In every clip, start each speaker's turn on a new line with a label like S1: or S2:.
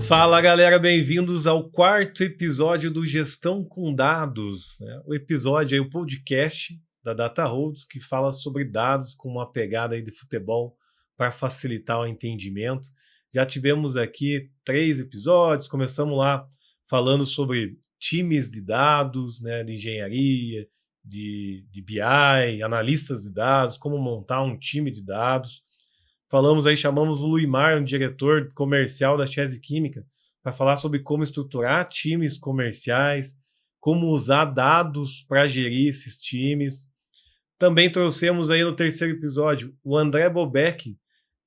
S1: Fala galera, bem-vindos ao quarto episódio do Gestão com Dados, né? O episódio aí, o podcast da DataRhodes, que fala sobre dados com uma pegada aí de futebol para facilitar o entendimento. Já tivemos aqui 3 episódios, começamos lá falando sobre times de dados, né, de engenharia, de BI, analistas de dados, como montar um time de dados. Falamos aí, chamamos o Luimar, um diretor comercial da Chese Química, para falar sobre como estruturar times comerciais, como usar dados para gerir esses times. Também trouxemos aí no terceiro episódio o André Bobeck,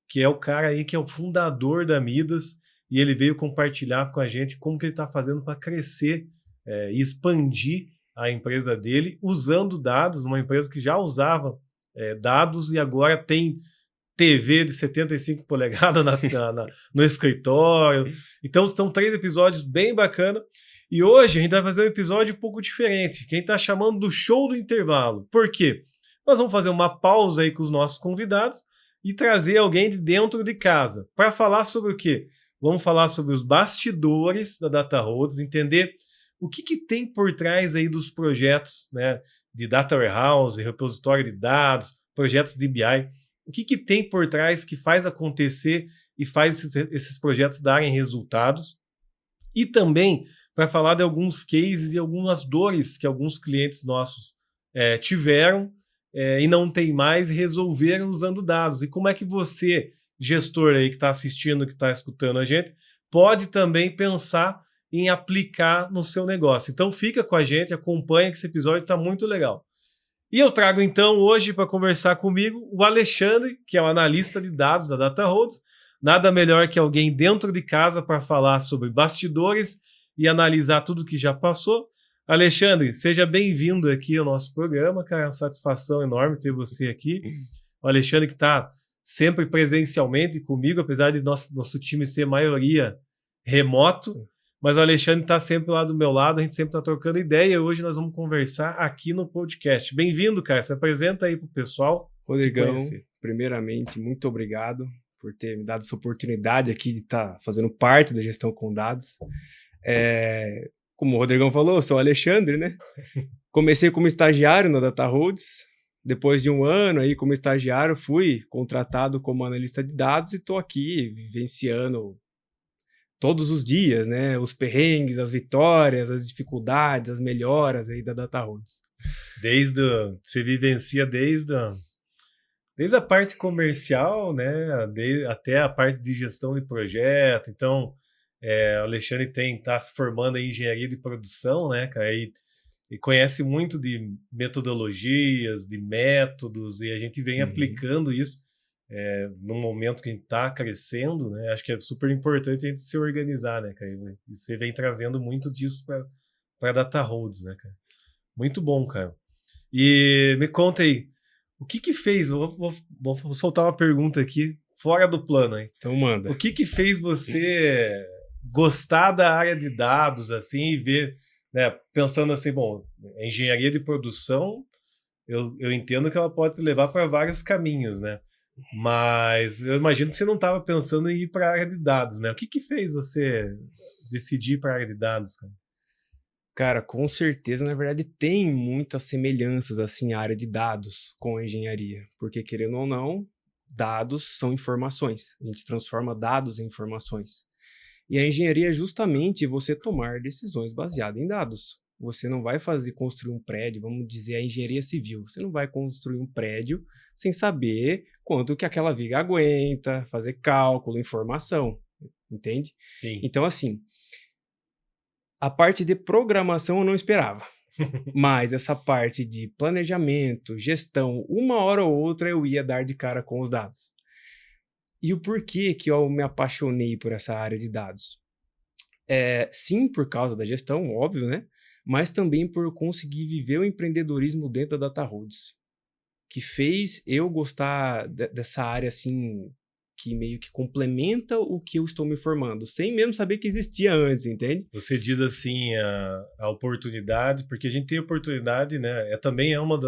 S1: que é o cara aí que é o fundador da Midas, e ele veio compartilhar com a gente como que ele está fazendo para crescer e expandir a empresa dele, usando dados, uma empresa que já usava dados e agora tem TV de 75 polegadas no escritório. Então, são 3 episódios bem bacanas. E hoje a gente vai fazer um episódio um pouco diferente, que a gente está chamando do show do intervalo. Por quê? Nós vamos fazer uma pausa aí com os nossos convidados e trazer alguém de dentro de casa para falar sobre o quê? Vamos falar sobre os bastidores da DataRhodes, entender o que tem por trás aí dos projetos, né, de Data Warehouse, repositório de dados, projetos de BI. O que tem por trás que faz acontecer e faz esses projetos darem resultados. E também para falar de alguns cases e algumas dores que alguns clientes nossos tiveram e não tem mais e resolveram usando dados. E como é que você, gestor aí que está assistindo, que está escutando a gente, pode também pensar em aplicar no seu negócio. Então fica com a gente, acompanha que esse episódio está muito legal. E eu trago, então, hoje para conversar comigo o Alexandre, que é o analista de dados da DataRhodes. Nada melhor que alguém dentro de casa para falar sobre bastidores e analisar tudo que já passou. Alexandre, seja bem-vindo aqui ao nosso programa, cara. É uma satisfação enorme ter você aqui. O Alexandre que está sempre presencialmente comigo, apesar de nosso time ser maioria remoto. Mas o Alexandre está sempre lá do meu lado, a gente sempre está trocando ideia e hoje nós vamos conversar aqui no podcast. Bem-vindo, cara. Se apresenta aí para o pessoal.
S2: Rodrigão, primeiramente, muito obrigado por ter me dado essa oportunidade aqui de estar fazendo parte da gestão com dados. Como o Rodrigão falou, eu sou o Alexandre, né? Comecei como estagiário na DataRhodes. Depois de um ano aí como estagiário, fui contratado como analista de dados e estou aqui vivenciando todos os dias, né? Os perrengues, as vitórias, as dificuldades, as melhoras aí da DataRhodes.
S1: Você vivencia desde a parte comercial, né? Até a parte de gestão de projeto. Então, o Alexandre está se formando em engenharia de produção, né, cara? E conhece muito de metodologias, de métodos, e a gente vem aplicando isso no momento que a gente está crescendo, né? Acho que é super importante a gente se organizar, né, cara? E você vem trazendo muito disso para a DataRhodes, né, cara? Muito bom, cara. E me conta aí, o que fez? Vou soltar uma pergunta aqui, fora do plano, hein?
S2: Então manda.
S1: O que fez você gostar da área de dados, assim, e ver, né, pensando assim, bom, a engenharia de produção, eu entendo que ela pode te levar para vários caminhos, né? Mas eu imagino que você não estava pensando em ir para a área de dados, né? O que fez você decidir para a área de dados, cara?
S2: Cara, com certeza, na verdade, tem muitas semelhanças, assim, a área de dados com a engenharia. Porque, querendo ou não, dados são informações. A gente transforma dados em informações. E a engenharia é justamente você tomar decisões baseadas em dados. Você não vai construir um prédio, vamos dizer, a engenharia civil. Você não vai construir um prédio sem saber quanto que aquela viga aguenta, fazer cálculo, informação, entende?
S1: Sim.
S2: Então, assim, a parte de programação eu não esperava. Mas essa parte de planejamento, gestão, uma hora ou outra eu ia dar de cara com os dados. E o porquê que eu me apaixonei por essa área de dados? Sim, por causa da gestão, óbvio, né? Mas também por conseguir viver o empreendedorismo dentro da DataRhodes, que fez eu gostar dessa área, assim, que meio que complementa o que eu estou me formando, sem mesmo saber que existia antes, entende?
S1: Você diz assim, a oportunidade, porque a gente tem oportunidade, né? Também é uma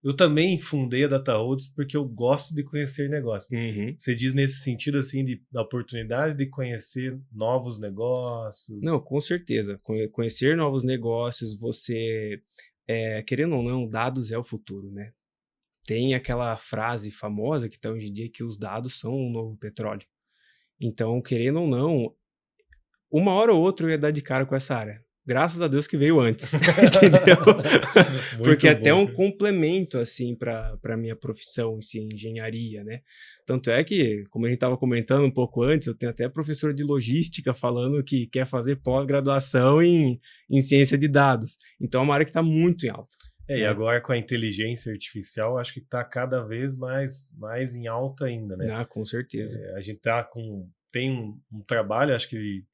S1: eu também fundei a Data Holds porque eu gosto de conhecer negócios.
S2: Uhum.
S1: Você diz nesse sentido, assim, da oportunidade de conhecer novos negócios.
S2: Não, com certeza. Conhecer novos negócios, você, querendo ou não, dados é o futuro, né? Tem aquela frase famosa que está hoje em dia que os dados são o novo petróleo. Então, querendo ou não, uma hora ou outra eu ia dar de cara com essa área. Graças a Deus que veio antes, entendeu? Porque
S1: Muito
S2: é até
S1: bom,
S2: um
S1: cara.
S2: complemento, assim, para minha profissão em si, engenharia, né? Tanto é que, como a gente estava comentando um pouco antes, eu tenho até professor de logística falando que quer fazer pós-graduação em ciência de dados. Então é uma área que está muito em alta,
S1: E
S2: né?
S1: agora com a inteligência artificial, acho que está cada vez mais em alta ainda, né?
S2: Ah, com certeza.
S1: A gente tem um trabalho, acho que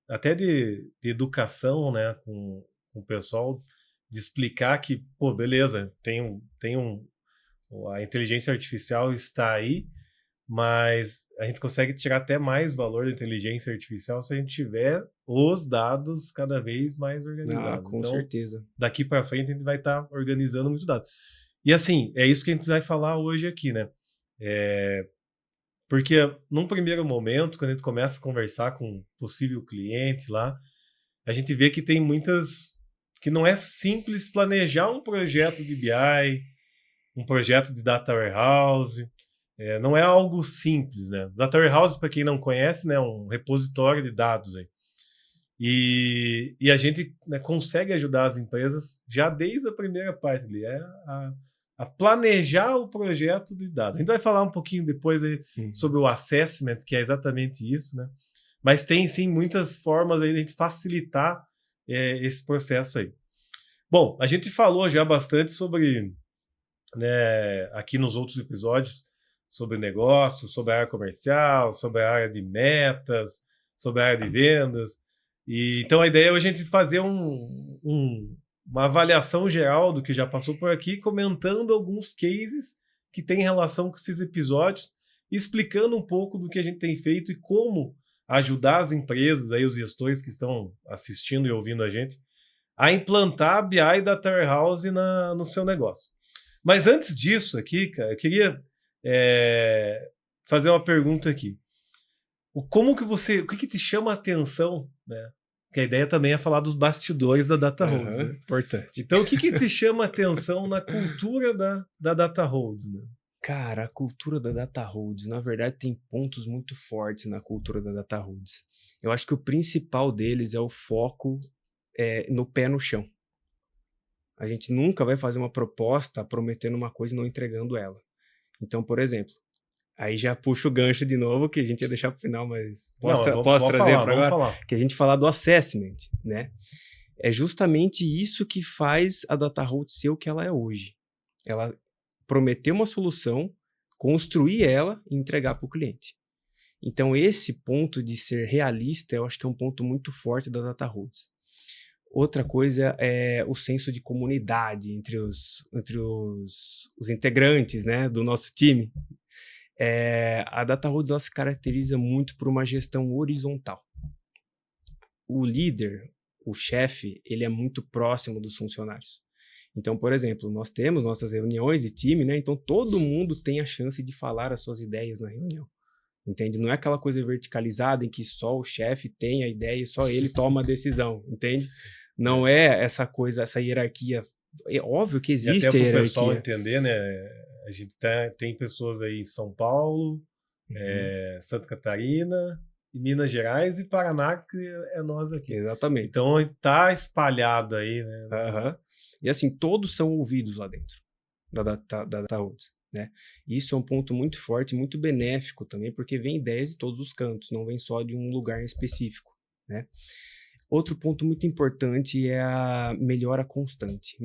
S1: até de educação, né, com o pessoal, de explicar que, pô, beleza, a inteligência artificial está aí, mas a gente consegue tirar até mais valor da inteligência artificial se a gente tiver os dados cada vez mais
S2: Ah,
S1: organizados.
S2: com
S1: Então,
S2: certeza.
S1: daqui para frente a gente vai estar organizando muitos dados. E assim, é isso que a gente vai falar hoje aqui, né? Porque num primeiro momento, quando a gente começa a conversar com um possível cliente lá, a gente vê que tem que não é simples planejar um projeto de BI, um projeto de Data Warehouse, não é algo simples, né? Data Warehouse, para quem não conhece, né, é um repositório de dados aí. E a gente, né, consegue ajudar as empresas já desde a primeira parte ali, a planejar o projeto de dados. A gente vai falar um pouquinho depois aí sobre o assessment, que é exatamente isso, né? Mas tem sim muitas formas aí de a gente facilitar esse processo aí. Bom, a gente falou já bastante sobre, né, aqui nos outros episódios, sobre negócios, sobre a área comercial, sobre a área de metas, sobre a área de vendas. E então a ideia é a gente fazer uma avaliação geral do que já passou por aqui, comentando alguns cases que têm relação com esses episódios, explicando um pouco do que a gente tem feito e como ajudar as empresas, aí, os gestores que estão assistindo e ouvindo a gente, a implantar a BI e Data Warehouse no seu negócio. Mas antes disso aqui, cara, eu queria fazer uma pergunta aqui. O que te chama a atenção, né? Que a ideia também é falar dos bastidores da Data Holds, né?
S2: Importante.
S1: Então, o que te chama a atenção na cultura da Data Holds, né?
S2: Cara, a cultura da Data Holds, na verdade, tem pontos muito fortes na cultura da Data Holds. Eu acho que o principal deles é o foco no pé no chão. A gente nunca vai fazer uma proposta prometendo uma coisa e não entregando ela. Então, por exemplo, aí já puxa o gancho de novo, que a gente ia deixar para o final, mas posso trazer para agora?
S1: Falar.
S2: Que a gente falar do assessment, né? É justamente isso que faz a Data Holds ser o que ela é hoje. Ela prometer uma solução, construir ela e entregar para o cliente. Então, esse ponto de ser realista, eu acho que é um ponto muito forte da Data Holds. Outra coisa é o senso de comunidade entre os integrantes, né, do nosso time. A Data Holds ela se caracteriza muito por uma gestão horizontal. O líder, o chefe, ele é muito próximo dos funcionários. Então, por exemplo, nós temos nossas reuniões de time, né? Então, todo mundo tem a chance de falar as suas ideias na reunião. Entende? Não é aquela coisa verticalizada em que só o chefe tem a ideia e só ele toma a decisão, entende? Não é essa coisa, essa hierarquia. É óbvio que existe
S1: e até
S2: a hierarquia.
S1: Para o pessoal entender, né? A gente tem pessoas aí em São Paulo, Santa Catarina, Minas Gerais e Paraná, que é nós aqui.
S2: Exatamente.
S1: Então, está espalhado aí, né?
S2: Uhum. E assim, todos são ouvidos lá dentro da Data Holds, né? Isso é um ponto muito forte, muito benéfico também, porque vem ideias de todos os cantos, não vem só de um lugar em específico, né? Outro ponto muito importante é a melhoria constante,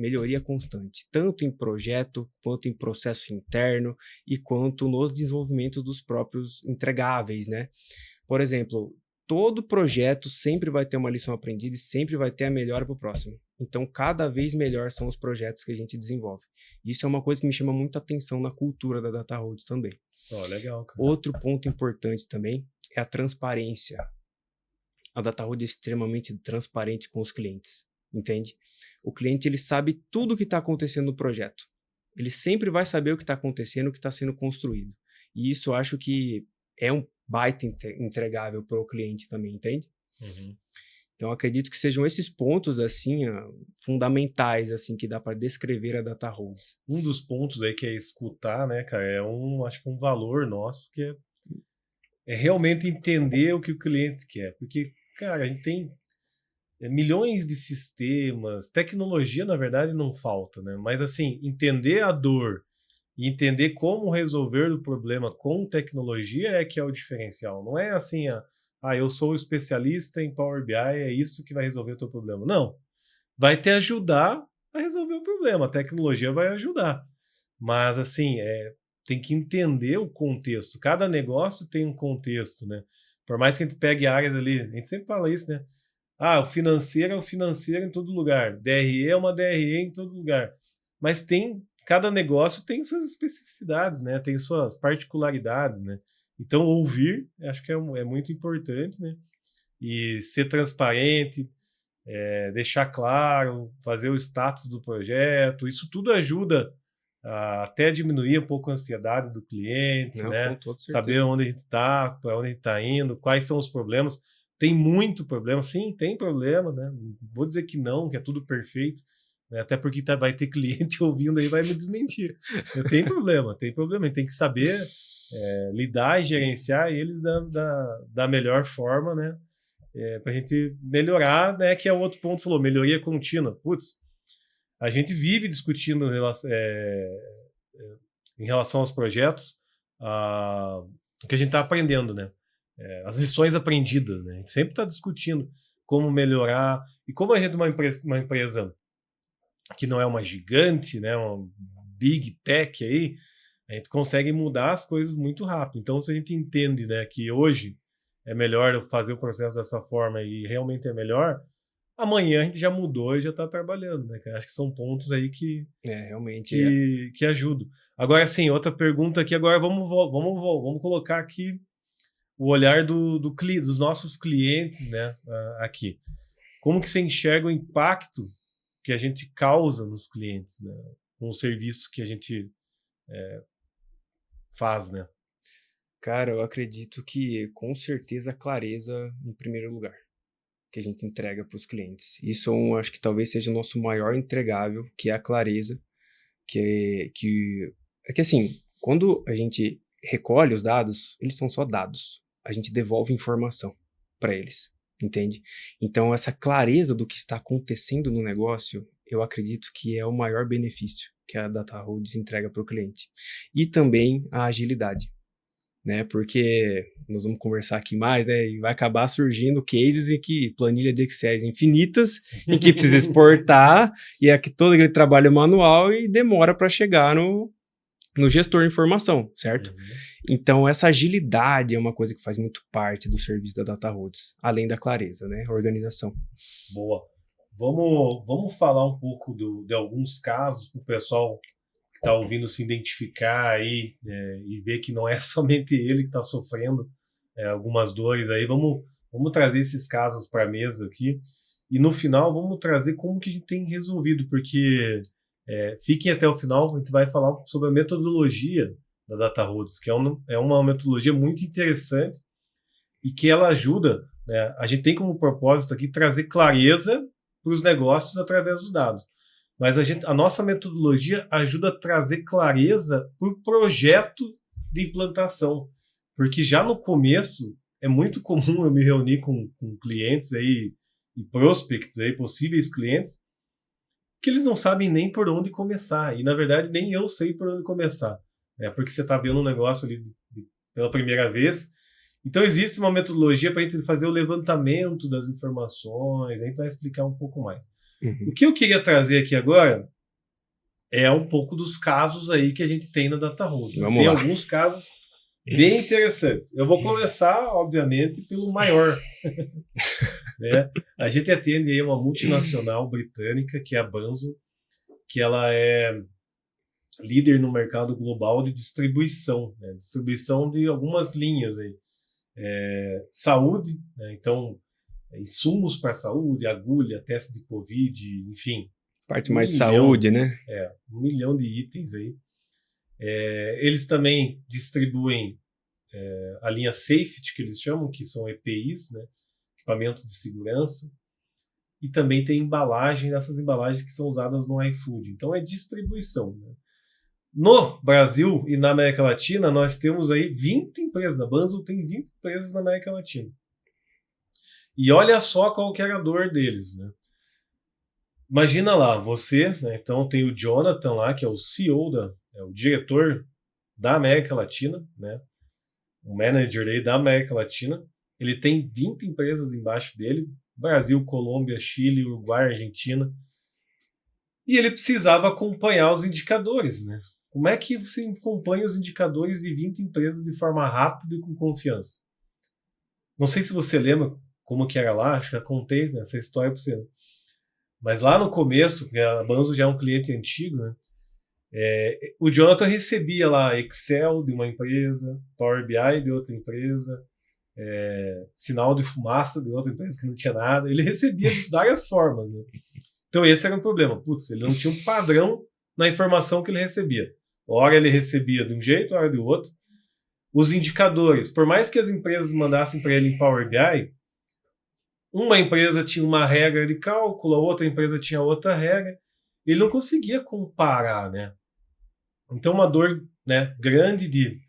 S2: tanto em projeto, quanto em processo interno e quanto nos desenvolvimentos dos próprios entregáveis, né? Por exemplo, todo projeto sempre vai ter uma lição aprendida e sempre vai ter a melhora para o próximo. Então, cada vez melhor são os projetos que a gente desenvolve. Isso é uma coisa que me chama muita atenção na cultura da Data Holds também.
S1: Legal, cara.
S2: Outro ponto importante também é a transparência. A Data Holds é extremamente transparente com os clientes, entende? O cliente ele sabe tudo o que está acontecendo no projeto. Ele sempre vai saber o que está acontecendo, o que está sendo construído. E isso eu acho que é um baita entregável para o cliente também, entende?
S1: Uhum.
S2: Então, acredito que sejam esses pontos, assim, fundamentais, assim, que dá para descrever a Data Holds.
S1: Um dos pontos aí que é escutar, né, cara, acho que um valor nosso que é realmente entender o que o cliente quer. Porque, cara, a gente tem milhões de sistemas, tecnologia, na verdade, não falta, né? Mas, assim, entender a dor e entender como resolver o problema com tecnologia é que é o diferencial. Não é assim, eu sou especialista em Power BI, é isso que vai resolver o teu problema. Não. Vai te ajudar a resolver o problema. A tecnologia vai ajudar. Mas, assim, tem que entender o contexto. Cada negócio tem um contexto, né? Por mais que a gente pegue áreas ali, a gente sempre fala isso, né? O financeiro é o financeiro em todo lugar. DRE é uma DRE em todo lugar. Mas cada negócio tem suas especificidades, né? Tem suas particularidades, né? Então, ouvir, acho que é muito importante, né? E ser transparente, deixar claro, fazer o status do projeto, isso tudo ajuda a até diminuir um pouco a ansiedade do cliente,
S2: Não, com
S1: né?
S2: toda
S1: Saber
S2: certeza.
S1: onde a gente está, para onde a gente está indo, quais são os problemas. Tem muito problema, sim, tem problema, né? Não vou dizer que não, que é tudo perfeito, né? Até porque vai ter cliente ouvindo aí vai me desmentir. Tem problema, a gente tem que saber lidar e gerenciar eles da melhor forma, né? Para a gente melhorar, né? Que é o outro ponto, falou, melhoria contínua. Putz, a gente vive discutindo em relação aos projetos o que a gente está aprendendo, né? As lições aprendidas, né? A gente sempre está discutindo como melhorar. E como a gente é uma empresa que não é uma gigante, né? Uma big tech aí, a gente consegue mudar as coisas muito rápido. Então, se a gente entende, né, que hoje é melhor fazer o processo dessa forma e realmente é melhor, amanhã a gente já mudou e já está trabalhando, né? Acho que são pontos aí
S2: Realmente é.
S1: que ajudam. Agora, sim, outra pergunta aqui. Agora vamos colocar aqui o olhar dos nossos clientes, né? Aqui. Como que você enxerga o impacto que a gente causa nos clientes, né? Com o serviço que a gente faz, né?
S2: Cara, eu acredito que com certeza a clareza em primeiro lugar, que a gente entrega para os clientes. Isso acho que talvez seja o nosso maior entregável, que é a clareza, que assim, quando a gente recolhe os dados, eles são só dados. A gente devolve informação para eles, entende? Então essa clareza do que está acontecendo no negócio, eu acredito que é o maior benefício que a Data Holds entrega para o cliente. E também a agilidade, né? Porque nós vamos conversar aqui mais, né? E vai acabar surgindo cases em que planilha de Excel infinitas, em que precisa exportar, e é que todo aquele trabalho manual e demora para chegar no gestor de informação, certo?
S1: Uhum.
S2: Então, essa agilidade é uma coisa que faz muito parte do serviço da Data Holds, além da clareza, né? Organização.
S1: Boa. Vamos falar um pouco de alguns casos para o pessoal que está ouvindo se identificar aí e ver que não é somente ele que está sofrendo algumas dores aí. Vamos trazer esses casos para a mesa aqui e no final vamos trazer como que a gente tem resolvido, porque fiquem até o final, a gente vai falar sobre a metodologia da Data Holds, que é uma metodologia muito interessante e que ela ajuda, né? A gente tem como propósito aqui trazer clareza para os negócios através dos dados. Mas a nossa metodologia ajuda a trazer clareza para o projeto de implantação. Porque já no começo é muito comum eu me reunir com clientes aí e prospects aí, possíveis clientes, que eles não sabem nem por onde começar. E na verdade nem eu sei por onde começar. Porque você está vendo um negócio ali pela primeira vez. Então existe uma metodologia para a gente fazer o levantamento das informações, a gente vai explicar um pouco mais. O que eu queria trazer aqui agora é um pouco dos casos aí que a gente tem na Data Holds. Tem alguns casos bem interessantes. Eu vou começar, obviamente, pelo maior. Né? A gente atende aí uma multinacional britânica, que é a Banzo, que ela é líder no mercado global de distribuição, né? Distribuição de algumas linhas aí. Saúde, né? Então insumos para saúde, agulha, teste de Covid, enfim,
S2: Parte mais saúde, né?
S1: 1 milhão de itens aí. Eles também distribuem a linha Safety, que eles chamam, que são EPIs, né? Equipamentos de segurança. E também tem embalagem, essas embalagens que são usadas no iFood. Então é distribuição, né? No Brasil e na América Latina, nós temos aí 20 empresas. A Banzo tem 20 empresas na América Latina. E olha só qual que era a dor deles, né? Imagina lá, você, né? Então tem o Jonathan lá, que é o CEO, o diretor da América Latina, né? O manager aí da América Latina. Ele tem 20 empresas embaixo dele, Brasil, Colômbia, Chile, Uruguai, Argentina. E ele precisava acompanhar os indicadores, né? Como é que você acompanha os indicadores de 20 empresas de forma rápida e com confiança? Não sei se você lembra como que era lá, acho que já contei, né, essa história para você. Mas lá no começo, a Banzo já é um cliente antigo, né? O Jonathan recebia lá Excel de uma empresa, Power BI de outra empresa, sinal de fumaça de outra empresa que não tinha nada. Ele recebia de várias formas, né? Então esse era o problema. Putz, ele não tinha um padrão na informação que ele recebia. Ora ele recebia de um jeito, ora de outro. Os indicadores, por mais que as empresas mandassem para ele em Power BI, uma empresa tinha uma regra de cálculo, a outra empresa tinha outra regra. Ele não conseguia comparar, né? Então uma dor, né, grande de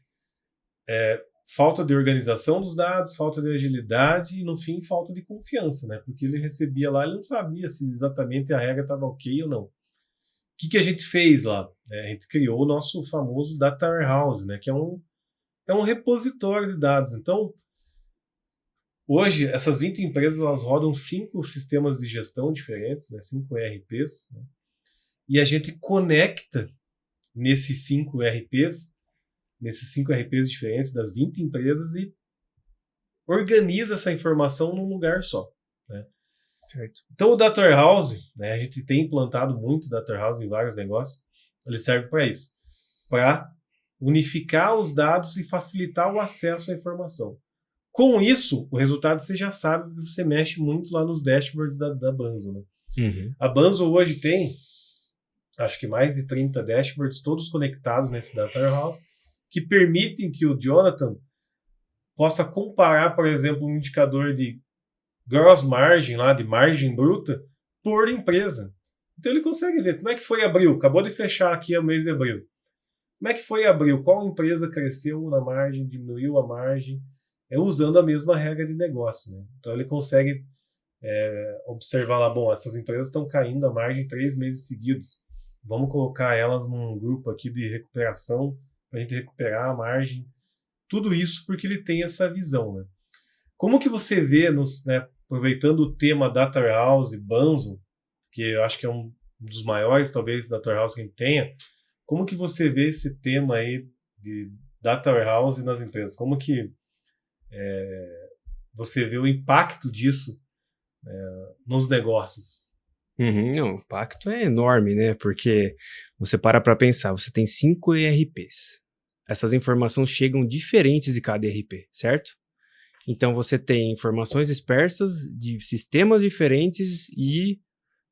S1: falta de organização dos dados, falta de agilidade e, no fim, falta de confiança, né? Porque ele recebia lá, ele não sabia se exatamente a regra estava ok ou não. O que a gente fez lá? A gente criou o nosso famoso Data Warehouse, né? Que é um repositório de dados. Então, hoje, essas 20 empresas, elas rodam 5 sistemas de gestão diferentes, né? 5 ERPs, né? E a gente conecta nesses 5 ERPs diferentes das 20 empresas e organiza essa informação num lugar só, né?
S2: Certo.
S1: Então o Data Warehouse, né, a gente tem implantado muito Data Warehouse em vários negócios, ele serve para isso, para unificar os dados e facilitar o acesso à informação. Com isso, o resultado você já sabe, que você mexe muito lá nos dashboards da Banzo, né?
S2: Uhum.
S1: A Banzo hoje tem, acho que mais de 30 dashboards, todos conectados nesse Data Warehouse, que permitem que o Jonathan possa comparar, por exemplo, um indicador de gross margin, lá, de margem bruta, por empresa. Então ele consegue ver como é que foi abril. Acabou de fechar aqui o mês de abril. Como é que foi abril? Qual empresa cresceu na margem, diminuiu a margem, usando a mesma regra de negócio, né? Então ele consegue observar lá, bom, essas empresas estão caindo a margem 3 meses seguidos. Vamos colocar elas num grupo aqui de recuperação, para a gente recuperar a margem, tudo isso porque ele tem essa visão, né? Como que você vê, né, aproveitando o tema Data Warehouse, Banzo, que eu acho que é um dos maiores, talvez, Data Warehouse que a gente tenha, como que você vê esse tema aí de Data Warehouse nas empresas? Como que você vê o impacto disso nos negócios?
S2: Não, o impacto é enorme, né? Porque você para pensar, você tem 5 ERPs. Essas informações chegam diferentes de cada ERP, certo? Então você tem informações dispersas de sistemas diferentes e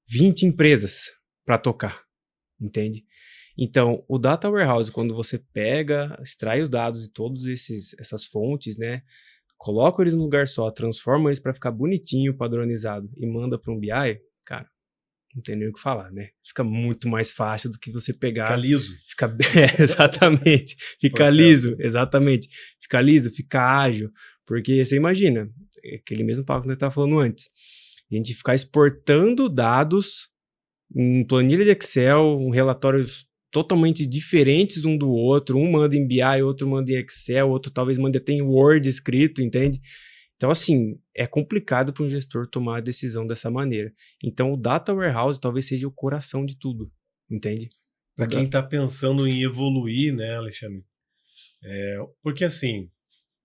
S2: 20 empresas para tocar, entende? Então, o Data Warehouse, quando você pega, extrai os dados de todas essas fontes, né? Coloca eles num lugar só, transforma eles para ficar bonitinho, padronizado e manda para um BI, cara, não tem nem o que falar, né? Fica muito mais fácil do que você pegar...
S1: Fica liso.
S2: Exatamente. Fica liso, exatamente. Fica liso, fica ágil. Porque você imagina, aquele mesmo papo que nós estávamos falando antes, a gente ficar exportando dados em planilha de Excel, relatórios totalmente diferentes um do outro, um manda em BI, outro manda em Excel, outro talvez manda até em Word escrito, entende? Então, assim, é complicado para um gestor tomar a decisão dessa maneira. Então, o Data Warehouse talvez seja o coração de tudo, entende?
S1: Para quem está pensando em evoluir, né, Alexandre? Porque, assim,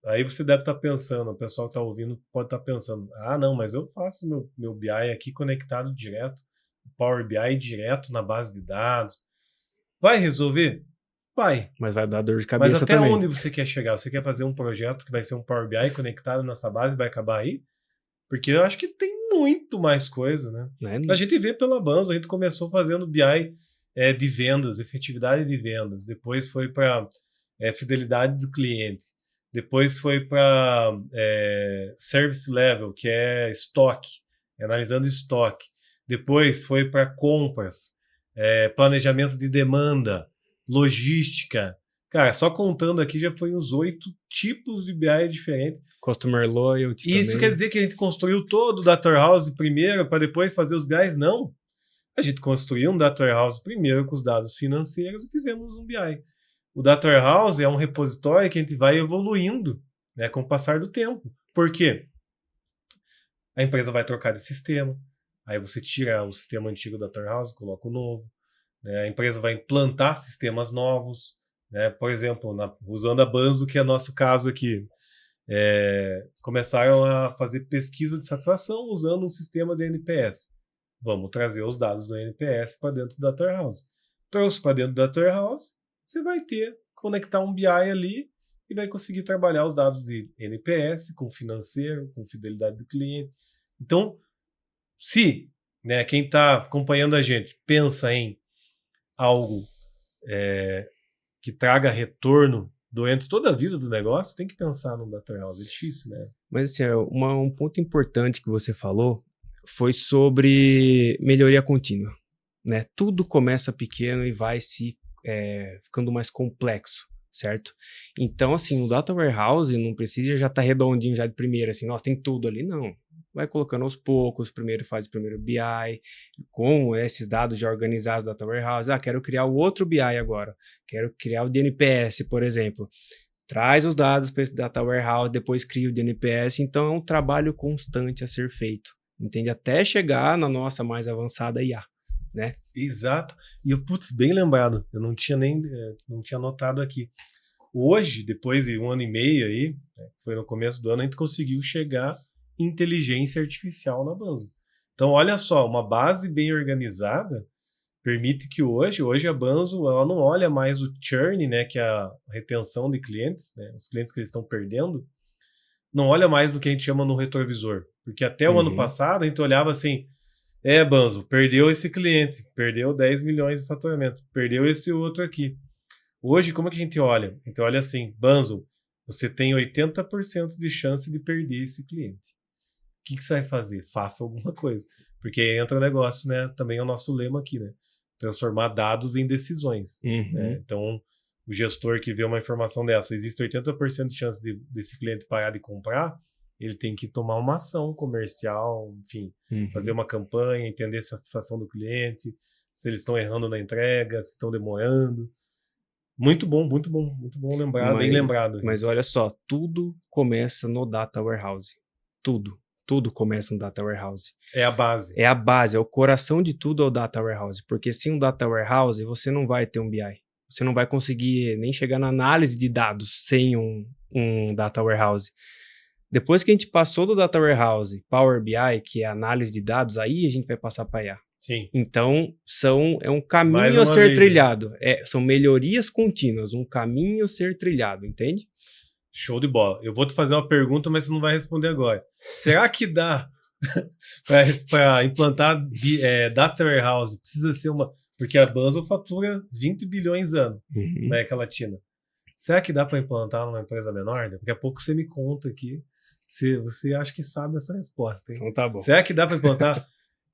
S1: aí você deve estar pensando, o pessoal que está ouvindo pode estar pensando, não, mas eu faço meu BI aqui conectado direto, Power BI direto na base de dados. Vai resolver? Vai.
S2: Mas vai dar dor de cabeça
S1: também. Mas até
S2: também.
S1: onde você quer chegar? Você quer fazer um projeto que vai ser um Power BI conectado nessa base e vai acabar aí? Porque eu acho que tem muito mais coisa, né? A gente vê pela Banzo, a gente começou fazendo BI de vendas, efetividade de vendas. Depois foi para fidelidade do cliente. Depois foi para service level, que é estoque, analisando estoque. Depois foi para compras, planejamento de demanda, logística. Cara, só contando aqui já foi uns 8 tipos de BI diferentes.
S2: Customer Loyalty
S1: E isso
S2: também.
S1: quer dizer que a gente construiu todo o Data Warehouse primeiro para depois fazer os BIs? Não. A gente construiu um Data Warehouse primeiro com os dados financeiros e fizemos um BI. O Data Warehouse é um repositório que a gente vai evoluindo, né, com o passar do tempo. Por quê? A empresa vai trocar de sistema, aí você tira o sistema antigo do Data Warehouse, coloca o novo. Né, a empresa vai implantar sistemas novos. Né, por exemplo, usando a Banzo, que é nosso caso aqui. Começaram a fazer pesquisa de satisfação usando um sistema de NPS. Vamos trazer os dados do NPS para dentro do Data Warehouse. Trouxe para dentro do Data Warehouse, você vai conectar um BI ali e vai conseguir trabalhar os dados de NPS com financeiro, com fidelidade do cliente. Então, se quem está acompanhando a gente pensa em algo que traga retorno durante toda a vida do negócio, tem que pensar no Data Warehouse. É difícil, né?
S2: Mas assim, um ponto importante que você falou foi sobre melhoria contínua, né? Tudo começa pequeno e vai ficando mais complexo, certo? Então, assim, o Data Warehouse não precisa já estar redondinho já de primeira, assim, nossa, tem tudo ali, não. Vai colocando aos poucos, primeiro faz o primeiro BI, com esses dados já organizados do Data Warehouse. Quero criar o outro BI agora, quero criar o DNPS, por exemplo. Traz os dados para esse Data Warehouse, depois cria o DNPS, então é um trabalho constante a ser feito, entende? Até chegar na nossa mais avançada IA, né?
S1: Exato. E, bem lembrado, eu não tinha notado aqui. Hoje, depois de 1 ano e meio aí, foi no começo do ano, a gente conseguiu chegar em inteligência artificial na Banzo. Então, olha só, uma base bem organizada permite que hoje a Banzo, ela não olha mais o churn, né, que é a retenção de clientes, né, os clientes que eles estão perdendo, não olha mais do que a gente chama no retrovisor. Porque até o ano passado a gente olhava assim, Banzo, perdeu esse cliente, perdeu 10 milhões de faturamento, perdeu esse outro aqui. Hoje, como é que a gente olha? A gente olha assim, Banzo, você tem 80% de chance de perder esse cliente. O que você vai fazer? Faça alguma coisa. Porque entra o negócio, né? Também é o nosso lema aqui, né? Transformar dados em decisões. Né? Então, o gestor que vê uma informação dessa, existe 80% de chance desse cliente parar de comprar, ele tem que tomar uma ação comercial, enfim, fazer uma campanha, entender a satisfação do cliente, se eles estão errando na entrega, se estão demorando. Muito bom lembrar, bem lembrado.
S2: Mas olha só, tudo começa no Data Warehouse. Tudo começa no Data Warehouse.
S1: É a base.
S2: É a base, é o coração de tudo é o Data Warehouse. Porque sem um Data Warehouse, você não vai ter um BI. Você não vai conseguir nem chegar na análise de dados sem um Data Warehouse. Depois que a gente passou do Data Warehouse, Power BI, que é a análise de dados, aí a gente vai passar para IA.
S1: Sim.
S2: Então, é um caminho a ser trilhado. São melhorias contínuas, um caminho a ser trilhado, entende?
S1: Show de bola. Eu vou te fazer uma pergunta, mas você não vai responder agora. Será que dá para implantar Data Warehouse? Precisa ser porque a Banzo fatura 20 bilhões ano na América Latina. Será que dá para implantar numa empresa menor? Daqui a pouco você me conta aqui. Você acha que sabe essa resposta, hein?
S2: Então tá bom.
S1: Será que dá para implantar?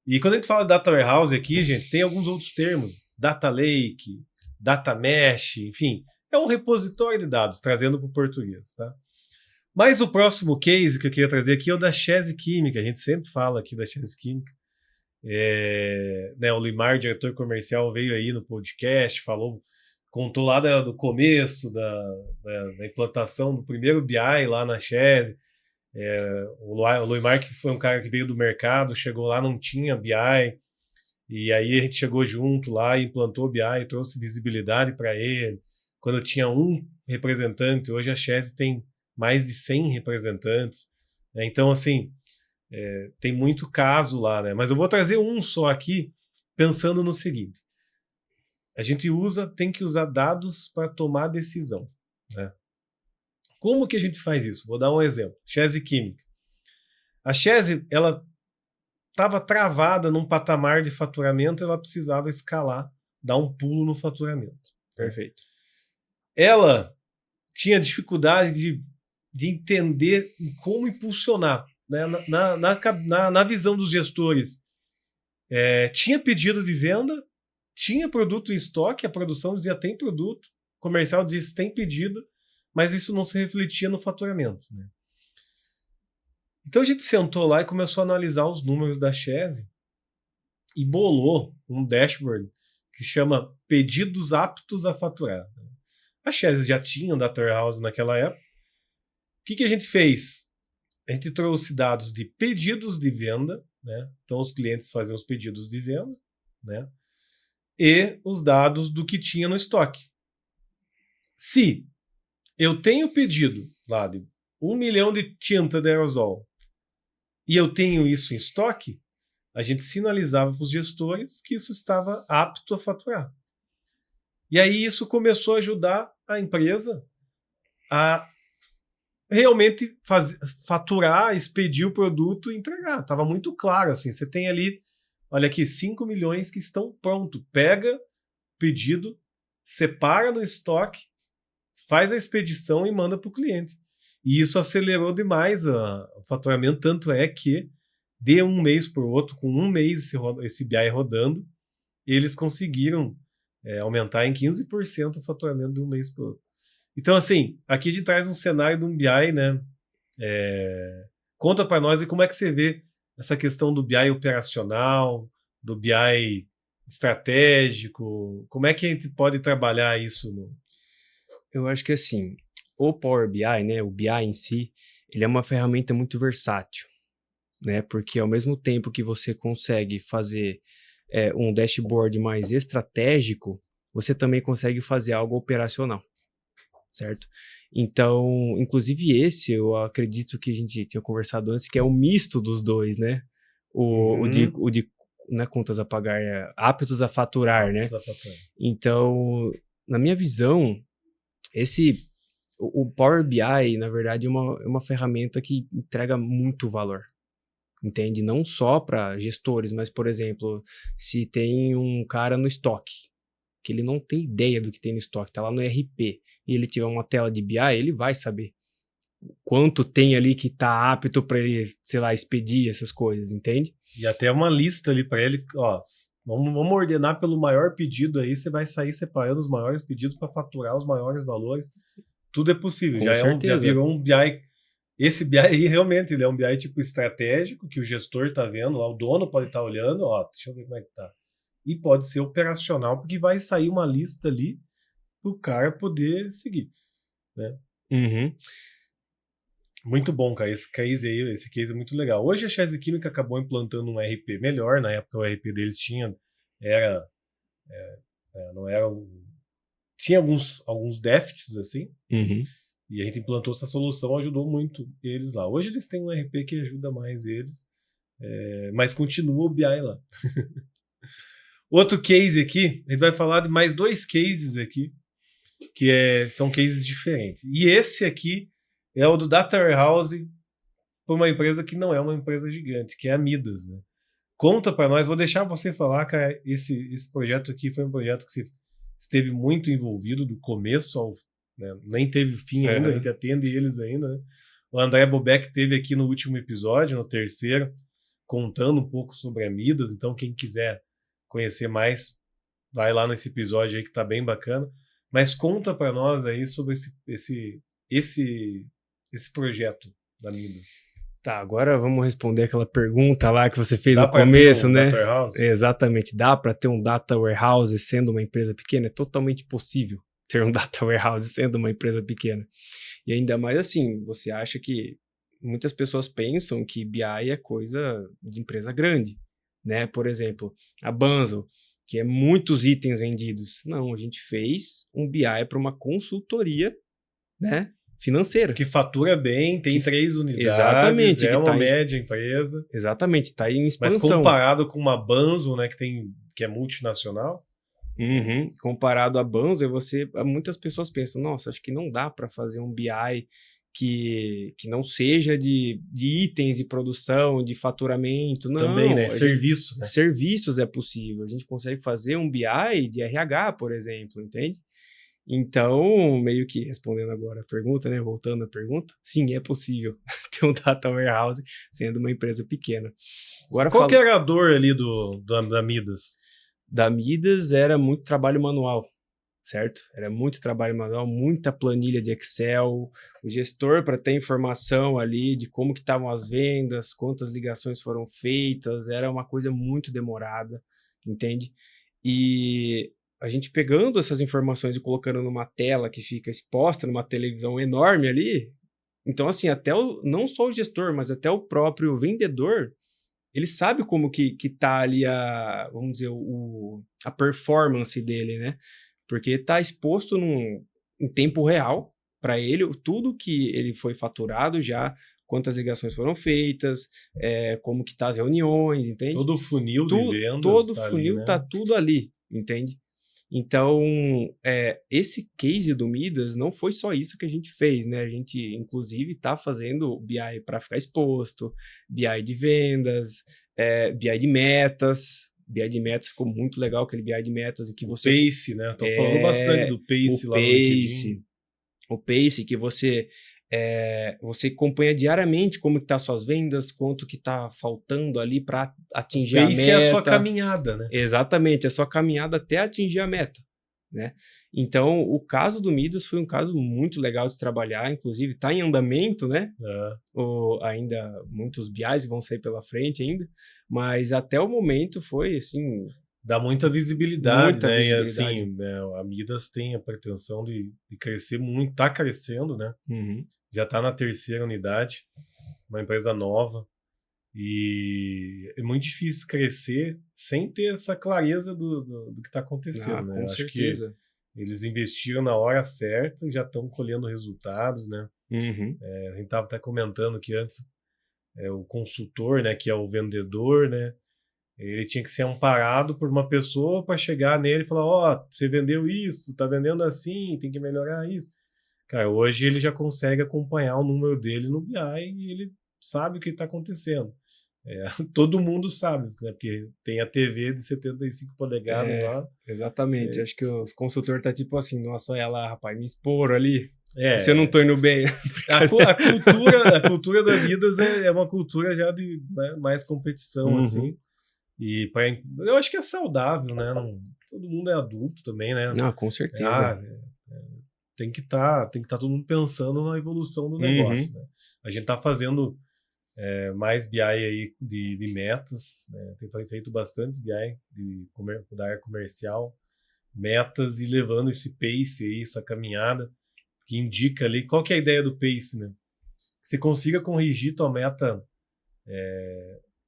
S1: E quando a gente fala de Data Warehouse aqui, gente, tem alguns outros termos. Data Lake, Data Mesh, enfim. É um repositório de dados, trazendo para o português, tá? Mas o próximo case que eu queria trazer aqui é o da Chese Química. A gente sempre fala aqui da Chese Química. O Limar, diretor comercial, veio aí no podcast, contou lá do começo da implantação do primeiro BI lá na Chese. O Limar, que foi um cara que veio do mercado, chegou lá, não tinha BI, e aí a gente chegou junto lá e implantou o BI, trouxe visibilidade para ele. Quando tinha um representante, hoje a Chese tem mais de 100 representantes. Né? Então, assim, tem muito caso lá, né? Mas eu vou trazer um só aqui, pensando no seguinte. A gente tem que usar dados para tomar decisão. Né? Como que a gente faz isso? Vou dar um exemplo. Chese Química. A Chese, ela estava travada num patamar de faturamento, ela precisava escalar, dar um pulo no faturamento.
S2: Perfeito.
S1: Ela tinha dificuldade de entender como impulsionar, né? Na visão dos gestores. Tinha pedido de venda, tinha produto em estoque, a produção dizia tem produto, o comercial disse tem pedido, mas isso não se refletia no faturamento. Né? Então a gente sentou lá e começou a analisar os números da Chese e bolou um dashboard que chama pedidos aptos a faturar. A Chese já tinha um data warehouse naquela época. O que a gente fez? A gente trouxe dados de pedidos de venda, né? Então os clientes faziam os pedidos de venda, né? E os dados do que tinha no estoque. Se eu tenho pedido lá de 1 milhão de tinta de aerosol e eu tenho isso em estoque, a gente sinalizava para os gestores que isso estava apto a faturar. E aí isso começou a ajudar a empresa a realmente faturar, expedir o produto e entregar. Estava muito claro, assim, você tem ali, olha aqui, 5 milhões que estão prontos. Pega o pedido, separa no estoque, faz a expedição e manda para o cliente. E isso acelerou demais o faturamento, tanto é que de um mês para o outro, com um mês esse BI rodando, eles conseguiram aumentar em 15% o faturamento de um mês para o outro. Então, assim, aqui a gente traz um cenário de um BI, né? Conta para nós como é que você vê essa questão do BI operacional, do BI estratégico, como é que a gente pode trabalhar isso?
S2: Eu acho que assim, o Power BI, né, o BI em si, ele é uma ferramenta muito versátil, né? Porque ao mesmo tempo que você consegue fazer um dashboard mais estratégico, você também consegue fazer algo operacional, certo? Então, inclusive esse, eu acredito que a gente tinha conversado antes, que é o misto dos dois, né? O de não é contas a pagar, aptos a faturar, né? Então, na minha visão, o Power BI, na verdade, é uma ferramenta que entrega muito valor, entende? Não só para gestores, mas, por exemplo, se tem um cara no estoque, que ele não tem ideia do que tem no estoque, tá lá no ERP, e ele tiver uma tela de BI, ele vai saber quanto tem ali que tá apto para ele, sei lá, expedir essas coisas, entende?
S1: E até uma lista ali para ele, ó, vamos ordenar pelo maior pedido aí, você vai sair separando os maiores pedidos para faturar os maiores valores. Tudo é possível.
S2: Com certeza.
S1: Já virou um BI. Esse BI aí realmente ele é um BI tipo estratégico, que o gestor tá vendo lá, o dono pode estar olhando, ó, deixa eu ver como é que tá. E pode ser operacional, porque vai sair uma lista ali para o cara poder seguir, né?
S2: Uhum.
S1: Muito bom, cara. Esse case é muito legal. Hoje a Chese Química acabou implantando um ERP melhor. Na época o ERP deles tinha alguns déficits assim.
S2: Uhum.
S1: E a gente implantou essa solução, ajudou muito eles lá. Hoje eles têm um ERP que ajuda mais eles, mas continua o BI lá. Outro case aqui, a gente vai falar de mais 2 cases aqui, que são cases diferentes. E esse aqui é o do Data Warehouse para uma empresa que não é uma empresa gigante, que é a Midas. Né? Conta para nós, vou deixar você falar, cara, esse projeto aqui foi um projeto que você esteve muito envolvido do começo ao... Né? Nem teve fim ainda, a gente atende eles ainda. Né? O André Bobeck esteve aqui no último episódio, no 3º, contando um pouco sobre a Midas, então quem quiser conhecer mais, vai lá nesse episódio aí que tá bem bacana. Mas conta para nós aí sobre esse projeto da Midas.
S2: Tá, agora vamos responder aquela pergunta lá que você fez no começo, né?
S1: Data warehouse?
S2: Exatamente. Dá para ter um Data Warehouse sendo uma empresa pequena? É totalmente possível ter um Data Warehouse sendo uma empresa pequena. E ainda mais assim, você acha que muitas pessoas pensam que BI é coisa de empresa grande, né? Por exemplo, a Banzo, que é muitos itens vendidos. Não, a gente fez um BI para uma consultoria, né? Financeira.
S1: Que fatura bem, tem 3 unidades,
S2: exatamente,
S1: é uma média empresa.
S2: Exatamente, está em expansão.
S1: Mas comparado com uma Banzo, né, que é multinacional.
S2: Comparado a Banzo, muitas pessoas pensam, nossa, acho que não dá para fazer um BI que não seja de itens de produção, de faturamento, não.
S1: Também, né? Serviço, né?
S2: Serviços é possível. A gente consegue fazer um BI de RH, por exemplo, entende? Então, meio que respondendo agora a pergunta, né? Voltando à pergunta, sim, é possível ter um data warehouse sendo uma empresa pequena. Agora,
S1: Qual que era a dor ali da Midas?
S2: Da Midas era muito trabalho manual, certo? Era muito trabalho manual, muita planilha de Excel, o gestor para ter informação ali de como que estavam as vendas, quantas ligações foram feitas, era uma coisa muito demorada, entende? E a gente pegando essas informações e colocando numa tela que fica exposta numa televisão enorme ali, então assim, não só o gestor, mas até o próprio vendedor, ele sabe como que tá ali vamos dizer, a performance dele, né? Porque tá exposto em tempo real para ele tudo que ele foi faturado já, quantas ligações foram feitas, como que tá as reuniões, entende?
S1: Todo o funil de vendas
S2: todo
S1: tá
S2: funil
S1: ali, né?
S2: tá tudo ali, entende? Então, esse case do Midas não foi só isso que a gente fez, né? A gente, inclusive, está fazendo BI para ficar exposto, BI de vendas, BI de metas. BI de metas ficou muito legal, aquele BI de metas em que você...
S1: Pace, né? Estão falando bastante do Pace lá no LinkedIn.
S2: O Pace, que você acompanha diariamente como que tá as suas vendas, quanto que tá faltando ali para atingir a meta.
S1: Pace é a sua caminhada, né?
S2: Exatamente, a sua caminhada até atingir a meta, né? Então, o caso do Midas foi um caso muito legal de se trabalhar, inclusive está em andamento, né? Ainda muitos BIs vão sair pela frente ainda, mas até o momento foi, assim...
S1: Dá muita visibilidade,
S2: muita
S1: né?
S2: visibilidade.
S1: E assim, né, a Midas tem a pretensão de crescer muito, tá crescendo, né?
S2: Uhum.
S1: Já tá na 3ª unidade, uma empresa nova. E é muito difícil crescer sem ter essa clareza do que está acontecendo, né?
S2: Com
S1: Eu
S2: certeza.
S1: acho que eles investiram na hora certa e já estão colhendo resultados, né?
S2: Uhum.
S1: A gente estava até comentando que antes o consultor, né, que é o vendedor, né, ele tinha que ser amparado por uma pessoa para chegar nele e falar: ó, você vendeu isso, tá vendendo assim, tem que melhorar isso. Cara, hoje ele já consegue acompanhar o número dele no BI e ele sabe o que está acontecendo. Todo mundo sabe, né? Porque tem a TV de 75 polegadas lá.
S2: Exatamente. Acho que os consultores tá tipo assim: nossa, olha lá, rapaz, me expor ali.
S1: É,
S2: Você não tô indo bem.
S1: a cultura da Midas é uma cultura já de, né, mais competição,
S2: Uhum.
S1: assim. E eu acho que é saudável, né? Todo mundo é adulto também, né?
S2: Não, com certeza.
S1: Tem que tá todo mundo pensando na evolução do negócio, né? A gente tá fazendo mais BI aí de metas, né? Tem feito bastante BI da área comercial, metas, e levando esse pace aí, essa caminhada que indica ali qual que é a ideia do pace, né? Que você consiga corrigir tua meta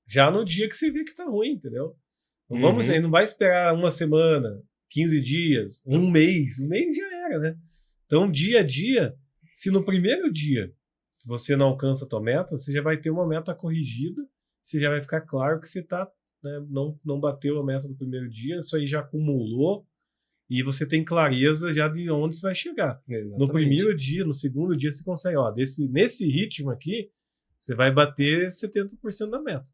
S1: já no dia que você vê que tá ruim, entendeu? Não vai esperar uma semana, 15 dias, um mês já era, né? Então, dia a dia, se no primeiro dia você não alcança a tua meta, você já vai ter uma meta corrigida, você já vai ficar claro que você tá, né, não bateu a meta do primeiro dia, isso aí já acumulou, e você tem clareza já de onde você vai chegar.
S2: Exatamente.
S1: No primeiro dia, no segundo dia, você consegue, nesse ritmo aqui, você vai bater 70% da meta,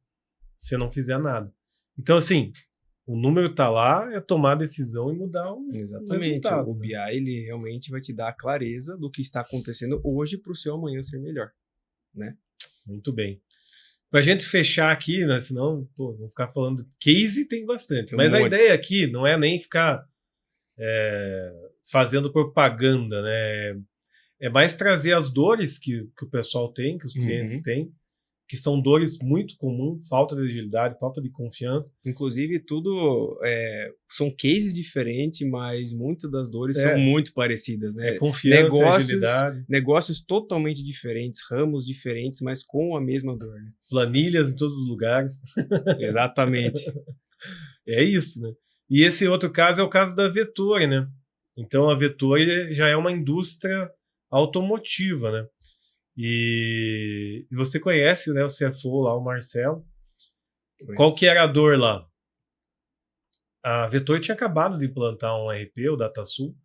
S1: se você não fizer nada. Então, assim, o número tá lá, é tomar a decisão e mudar o resultado.
S2: O BI, ele realmente vai te dar a clareza do que está acontecendo hoje para o seu amanhã ser melhor, né?
S1: Muito bem. Pra gente fechar aqui, né, senão, vou ficar falando. Case tem bastante. Mas a ideia aqui não é nem ficar fazendo propaganda, né? É mais trazer as dores que o pessoal tem, que os clientes têm, que são dores muito comuns, falta de agilidade, falta de confiança.
S2: Inclusive, tudo são cases diferentes, mas muitas das dores são muito parecidas, né?
S1: Confiança, agilidade.
S2: Negócios totalmente diferentes, ramos diferentes, mas com a mesma dor. Né?
S1: Planilhas em todos os lugares.
S2: Exatamente.
S1: É isso, né? E esse outro caso é o caso da Vettori, né? Então, a Vettori já é uma indústria automotiva, né? E você conhece, né, o CFO lá, o Marcelo. Qual que era a dor lá? A Vettori tinha acabado de implantar um ERP, o DataSul,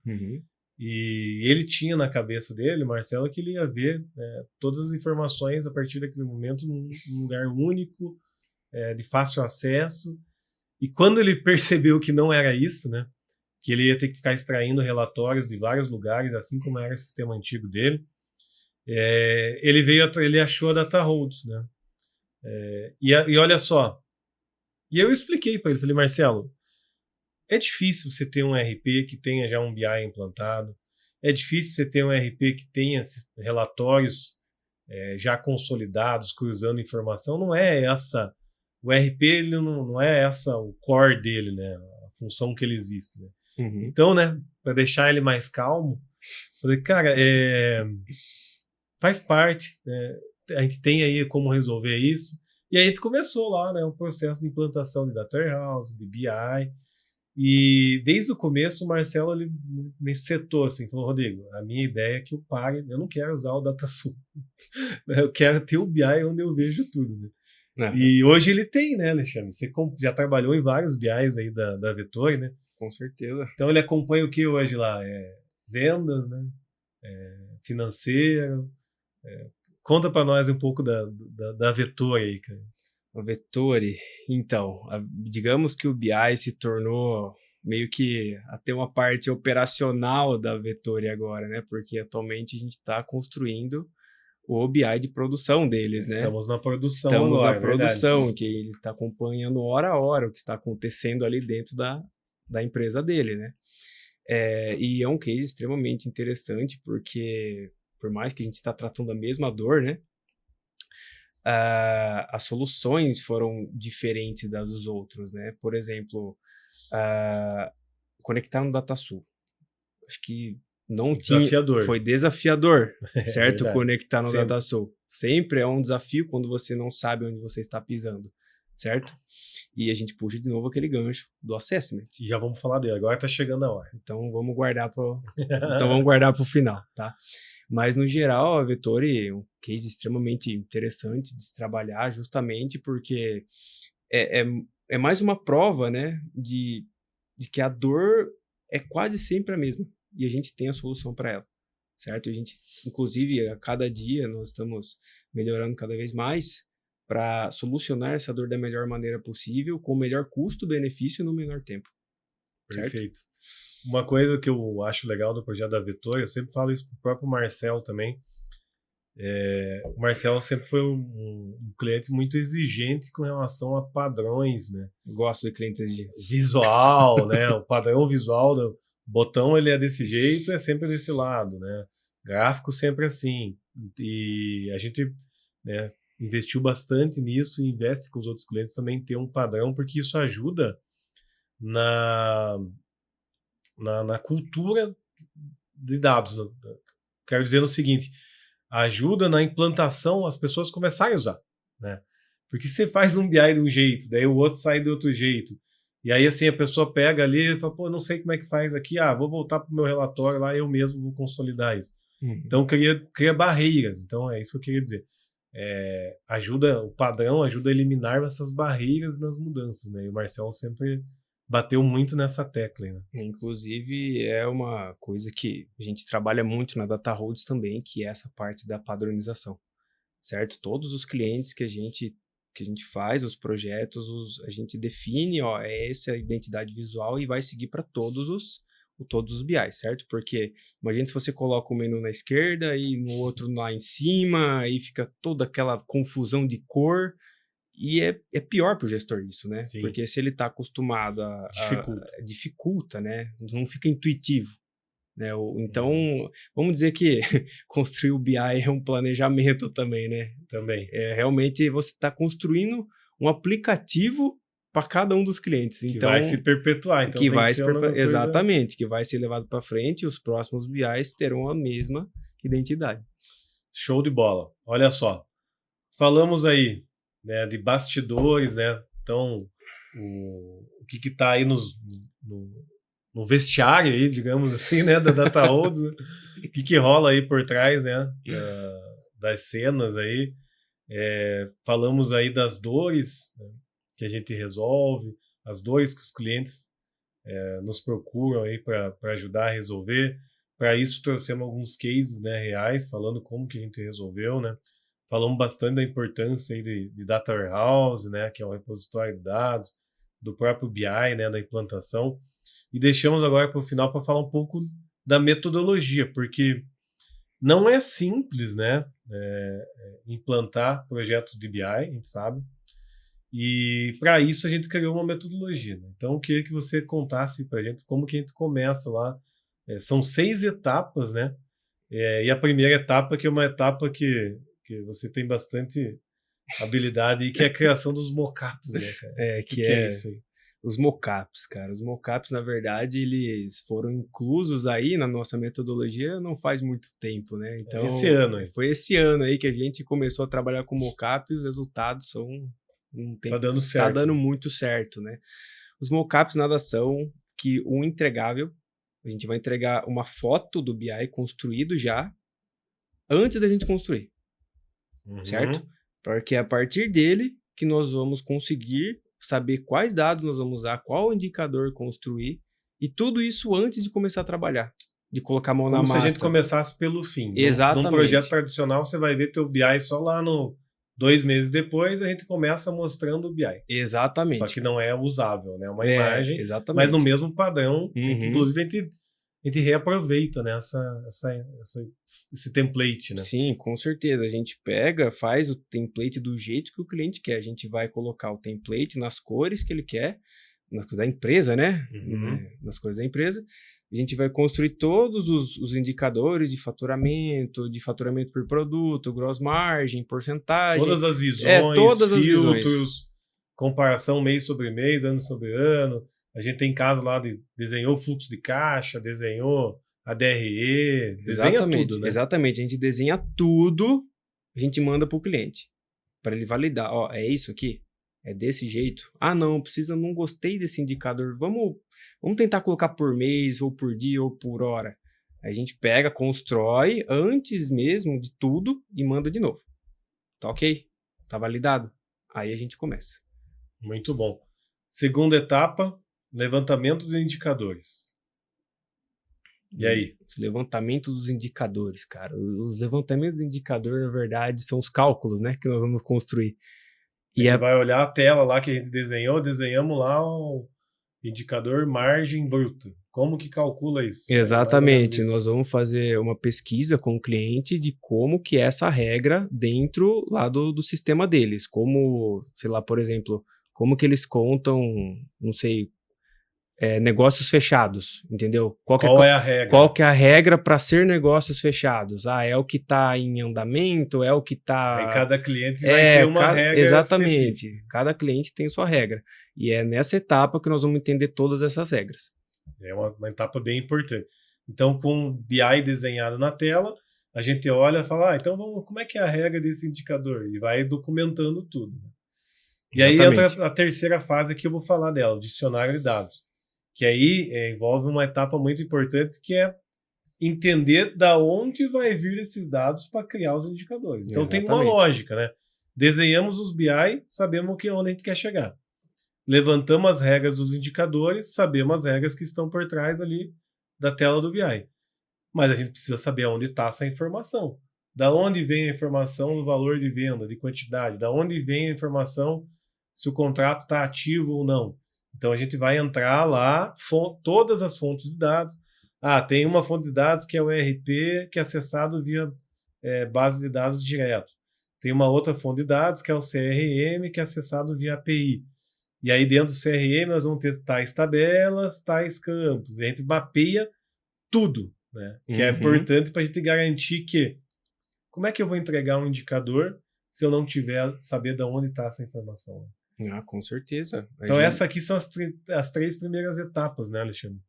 S1: E ele tinha na cabeça dele, Marcelo, que ele ia ver todas as informações a partir daquele momento num lugar único, de fácil acesso. E quando ele percebeu que não era isso, né, que ele ia ter que ficar extraindo relatórios de vários lugares, assim como era o sistema antigo dele, ele achou a DataRoads, né? E olha só, e eu expliquei para ele, falei, Marcelo, é difícil você ter um RP que tenha já um BI implantado, é difícil você ter um RP que tenha relatórios já consolidados, cruzando informação, não é essa, o RP ele não é essa o core dele, né? A função que ele existe, né?
S2: Uhum.
S1: Então, né, para deixar ele mais calmo, falei, cara, faz parte, né? A gente tem aí como resolver isso. E aí a gente começou lá, né, o processo de implantação de Data Warehouse, de BI. E desde o começo o Marcelo ele me setou assim, falou, Rodrigo, a minha ideia é que eu pare, eu não quero usar o DataSul. Eu quero ter o BI onde eu vejo tudo, né?
S2: Uhum.
S1: E hoje ele tem, né, Alexandre? Você já trabalhou em vários BIs aí da Vettori, né?
S2: Com certeza.
S1: Então ele acompanha o que hoje lá? Vendas, né? Financeiro. Conta para nós um pouco da Vettori aí, cara.
S2: O Vettori, então, digamos que o BI se tornou meio que até uma parte operacional da Vettori agora, né? Porque atualmente a gente está construindo o BI de produção deles, né?
S1: Estamos na produção
S2: Estamos
S1: agora,
S2: na produção,
S1: verdade.
S2: que ele está acompanhando hora a hora o que está acontecendo ali dentro da empresa dele, né? E é um case extremamente interessante, porque por mais que a gente está tratando a mesma dor, né? As soluções foram diferentes das dos outros, né? Por exemplo, conectar no DataSul. Acho que não tinha...
S1: Desafiador.
S2: Foi desafiador, certo?
S1: Verdade.
S2: Conectar no
S1: Sempre.
S2: DataSul. Sempre é um desafio quando você não sabe onde você está pisando, certo? E a gente puxa de novo aquele gancho do assessment.
S1: E já vamos falar dele, agora tá chegando a hora.
S2: Então vamos guardar para o final, tá? Mas no geral, a Vettori é um case extremamente interessante de se trabalhar, justamente porque é mais uma prova, né, de que a dor é quase sempre a mesma e a gente tem a solução para ela, certo? A gente, inclusive, a cada dia nós estamos melhorando cada vez mais para solucionar essa dor da melhor maneira possível, com o melhor custo-benefício no menor tempo.
S1: Perfeito. Certo? Uma coisa que eu acho legal do projeto da Vettori, eu sempre falo isso pro próprio Marcelo também, o Marcelo sempre foi um cliente muito exigente com relação a padrões, né?
S2: Gosto de clientes exigentes.
S1: Visual, né? O padrão visual do botão, ele é desse jeito, é sempre desse lado, né? Gráfico sempre assim. E a gente, né, investiu bastante nisso e investe com os outros clientes também ter um padrão, porque isso ajuda na cultura de dados. Quero dizer o seguinte, ajuda na implantação as pessoas começarem a usar, né? Porque você faz um BI de um jeito, daí o outro sai de outro jeito. E aí, assim, a pessoa pega ali e fala, pô, não sei como é que faz aqui, vou voltar para o meu relatório lá, eu mesmo vou consolidar isso.
S2: Uhum.
S1: Então, cria barreiras. Então, é isso que eu queria dizer. O padrão ajuda a eliminar essas barreiras nas mudanças, né? E o Marcelo sempre bateu muito nessa tecla, né?
S2: Inclusive, é uma coisa que a gente trabalha muito na DataRoads também, que é essa parte da padronização, certo? Todos os clientes que a gente faz, os projetos, a gente define, essa identidade visual e vai seguir para todos os BIs, certo? Porque imagina se você coloca o menu na esquerda e no outro lá em cima, aí fica toda aquela confusão de cor. E é pior para o gestor isso, né?
S1: Sim.
S2: Porque se ele está acostumado dificulta, né? Não fica intuitivo, né? Então, vamos dizer que construir o BI é um planejamento também, né?
S1: Também.
S2: Realmente você está construindo um aplicativo para cada um dos clientes.
S1: Que
S2: então,
S1: vai se perpetuar. Então
S2: exatamente, que vai ser levado para frente e os próximos BIs terão a mesma identidade.
S1: Show de bola. Olha só. Falamos aí, né, de bastidores, né? Então, o que está aí no vestiário aí, digamos assim, né, da DataRoads, né? O que rola aí por trás, né, das cenas aí. Falamos aí das dores, né, que a gente resolve, as dores que os clientes nos procuram aí para ajudar a resolver, Para isso, trouxemos alguns cases, né, reais, falando como que a gente resolveu, né? Falamos bastante da importância aí de Data Warehouse, né, que é um repositório de dados, do próprio BI, né, da implantação. E deixamos agora para o final para falar um pouco da metodologia, porque não é simples, né, implantar projetos de BI, a gente sabe. E para isso a gente criou uma metodologia, né? Então eu queria que você contasse para a gente como que a gente começa lá. São 6 etapas, né? E a primeira etapa, que é uma etapa que você tem bastante habilidade, e que é a criação dos mockups, né, cara?
S2: Que
S1: é
S2: é
S1: isso aí?
S2: os mockups, cara. Os mockups, na verdade, eles foram inclusos aí na nossa metodologia não faz muito tempo, né? Então,
S1: Esse ano aí.
S2: foi esse ano aí que a gente começou a trabalhar com mockup e os resultados são
S1: Tá dando certo.
S2: Tá dando muito certo, né? Os mockups nada são que um entregável. A gente vai entregar uma foto do BI construído já antes da gente construir, certo? Porque é a partir dele que nós vamos conseguir saber quais dados nós vamos usar, qual indicador construir, e tudo isso antes de começar a trabalhar, de colocar a mão na massa.
S1: Como se a gente começasse pelo fim.
S2: Exatamente.
S1: Num projeto tradicional, você vai ver teu BI só lá no 2 meses depois, a gente começa mostrando o BI.
S2: Exatamente.
S1: Só que não é usável, né? Uma imagem,
S2: exatamente.
S1: mas no mesmo padrão.
S2: Uhum.
S1: Inclusive, a gente reaproveita, né, esse template, né?
S2: Sim, com certeza. A gente pega, faz o template do jeito que o cliente quer. A gente vai colocar o template nas cores que ele quer, nas cores da empresa, né? Nas cores da empresa. A gente vai construir todos os indicadores de faturamento por produto, gross margin, porcentagem.
S1: Todas as visões,
S2: todas as
S1: filtros,
S2: visões.
S1: Comparação mês sobre mês, ano sobre ano. A gente tem caso lá de desenhou fluxo de caixa, desenhou a DRE, desenha tudo, né?
S2: Exatamente, a gente desenha tudo, a gente manda para o cliente, para ele validar. Ó, é isso aqui? É desse jeito? Ah, não gostei desse indicador, vamos tentar colocar por mês, ou por dia, ou por hora. A gente pega, constrói antes mesmo de tudo e manda de novo. Tá ok? Tá validado? Aí a gente começa.
S1: Muito bom. Segunda etapa, levantamento dos indicadores. E aí?
S2: Os levantamentos dos indicadores, cara. Os levantamentos dos indicadores, na verdade, são os cálculos, né, que nós vamos construir.
S1: E a gente vai olhar a tela lá que a gente desenhamos lá o indicador margem bruta. Como que calcula isso?
S2: Exatamente. Nós vamos fazer uma pesquisa com o cliente de como que é essa regra dentro lá do sistema deles. Como, sei lá, por exemplo, como que eles contam, não sei, negócios fechados, entendeu? Qual é a regra? Qual que é a regra para ser negócios fechados? Ah, é o que está em andamento, é o que está...
S1: Aí cada cliente vai ter uma regra
S2: exatamente.
S1: específica.
S2: Cada cliente tem sua regra. E é nessa etapa que nós vamos entender todas essas regras.
S1: É uma etapa bem importante. Então, com o BI desenhado na tela, a gente olha e fala, então como é que é a regra desse indicador? E vai documentando tudo. E aí entra a terceira fase que eu vou falar dela, o dicionário de dados. Que aí envolve uma etapa muito importante, que é entender da onde vai vir esses dados para criar os indicadores. Então tem uma lógica, né? Desenhamos os BI, sabemos onde a gente quer chegar. Levantamos as regras dos indicadores, sabemos as regras que estão por trás ali da tela do BI. Mas a gente precisa saber onde está essa informação. Da onde vem a informação do valor de venda, de quantidade? Da onde vem a informação se o contrato está ativo ou não? Então a gente vai entrar lá, todas as fontes de dados. Tem uma fonte de dados que é o ERP, que é acessado via base de dados direto. Tem uma outra fonte de dados que é o CRM, que é acessado via API. E aí dentro do CRM nós vamos ter tais tabelas, tais campos. E a gente mapeia tudo, né? Que é importante para a gente garantir que como é que eu vou entregar um indicador se eu não tiver saber de onde está essa informação?
S2: Com certeza.
S1: Então essas aqui são as 3 primeiras etapas, né, Alexandre?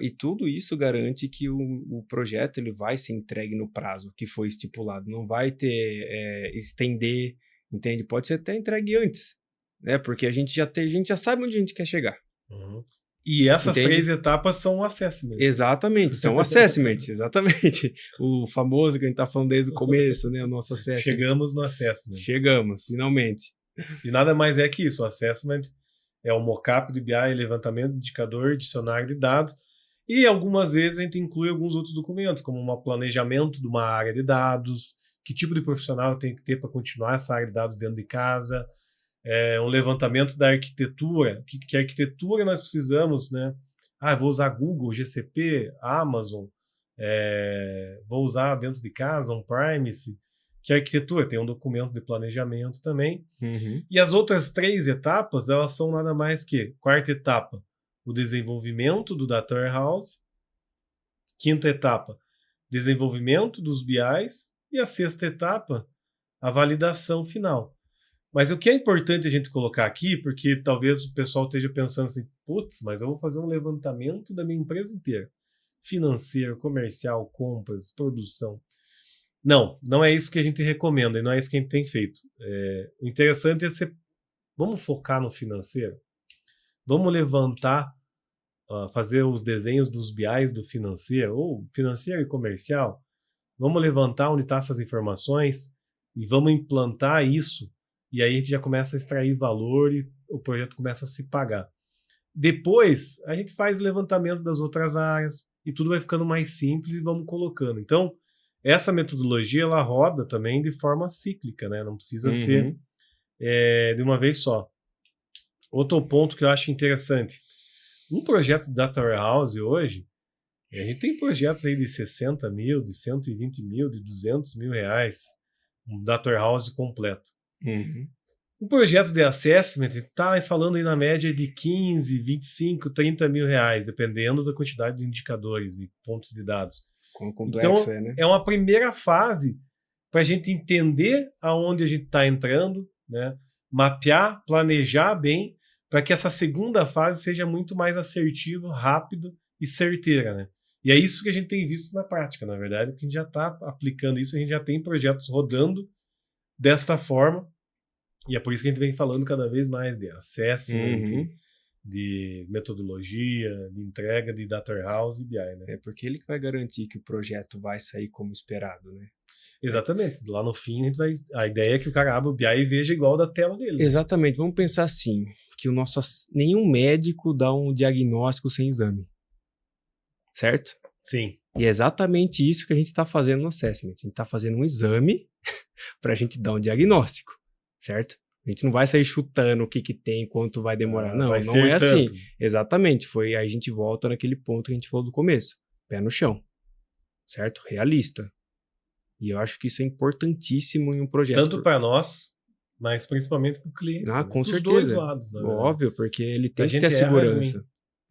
S2: E tudo isso garante que o projeto ele vai ser entregue no prazo que foi estipulado. Não vai ter estender, entende? Pode ser até entregue antes, né? Porque a gente já sabe onde a gente quer chegar.
S1: E essas 3 etapas são o assessment.
S2: Exatamente, são o assessment, exatamente. O famoso que a gente está falando desde o começo, né? O nosso assessment.
S1: Chegamos no assessment.
S2: Chegamos, finalmente.
S1: E nada mais é que isso. O assessment é o mockup de BI, levantamento de indicador, dicionário de dados. E algumas vezes a gente inclui alguns outros documentos, como um planejamento de uma área de dados, que tipo de profissional eu tenho que ter para continuar essa área de dados dentro de casa, um levantamento da arquitetura, que arquitetura nós precisamos, né? Vou usar Google, GCP, Amazon, vou usar dentro de casa, on-premise, que arquitetura tem um documento de planejamento também. E as outras 3 etapas, elas são nada mais que, quarta etapa, o desenvolvimento do Data Warehouse, quinta etapa, desenvolvimento dos BIs, e a sexta etapa, a validação final. Mas o que é importante a gente colocar aqui, porque talvez o pessoal esteja pensando assim, putz, mas eu vou fazer um levantamento da minha empresa inteira. Financeiro, comercial, compras, produção. Não é isso que a gente recomenda e não é isso que a gente tem feito. O interessante é vamos focar no financeiro? Vamos levantar, fazer os desenhos dos BIs do financeiro, ou financeiro e comercial. Vamos levantar onde estão essas informações e vamos implantar isso. E aí a gente já começa a extrair valor e o projeto começa a se pagar. Depois, a gente faz o levantamento das outras áreas e tudo vai ficando mais simples e vamos colocando. Então, essa metodologia, ela roda também de forma cíclica, né? Não precisa ser de uma vez só. Outro ponto que eu acho interessante. Um projeto de Data Warehouse hoje, a gente tem projetos aí de 60 mil, de 120 mil, de 200 mil reais, um Data Warehouse completo. Um projeto de assessment está falando aí na média de 15, 25, 30 mil reais, dependendo da quantidade de indicadores e fontes de dados.
S2: Quão complexo
S1: então,
S2: né?
S1: É uma primeira fase para a gente entender aonde a gente está entrando, né? Mapear, planejar bem, para que essa segunda fase seja muito mais assertiva, rápida e certeira, né? E é isso que a gente tem visto na prática, na verdade, porque a gente já está aplicando isso, a gente já tem projetos rodando desta forma, e é por isso que a gente vem falando cada vez mais de assessment, de metodologia, de entrega de Data Warehouse e BI, né?
S2: É porque ele que vai garantir que o projeto vai sair como esperado, né?
S1: Exatamente. Lá no fim, a ideia é que o cara abra o BI e veja igual da tela dele.
S2: Exatamente. Vamos pensar assim, que nenhum médico dá um diagnóstico sem exame. Certo?
S1: Sim.
S2: E é exatamente isso que a gente está fazendo no assessment. A gente está fazendo um exame para a gente dar um diagnóstico. Certo? A gente não vai sair chutando o que tem, quanto vai demorar. Não é assim. Exatamente. Aí a gente volta naquele ponto que a gente falou do começo. Pé no chão. Certo? Realista. E eu acho que isso é importantíssimo em um projeto.
S1: Tanto para nós, mas principalmente para o cliente.
S2: Com certeza.
S1: Dos dois lados, na verdade.
S2: Óbvio, porque ele tem que ter a segurança.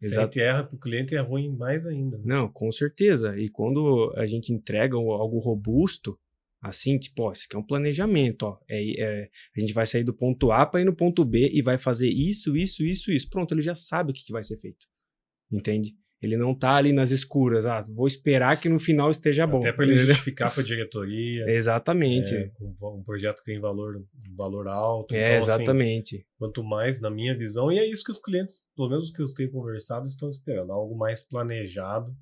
S1: Se a gente erra para o cliente, é ruim mais ainda. Né?
S2: Não, com certeza. E quando a gente entrega algo robusto, assim, tipo, isso aqui é um planejamento, ó. A gente vai sair do ponto A para ir no ponto B e vai fazer isso. Pronto, ele já sabe o que vai ser feito. Entende? Ele não tá ali nas escuras. Vou esperar que no final esteja bom.
S1: Até para ele justificar para a diretoria.
S2: Exatamente.
S1: Um projeto que tem valor alto.
S2: Então, exatamente.
S1: Assim, quanto mais, na minha visão, e é isso que os clientes, pelo menos os que eu tenho conversado, estão esperando. Algo mais planejado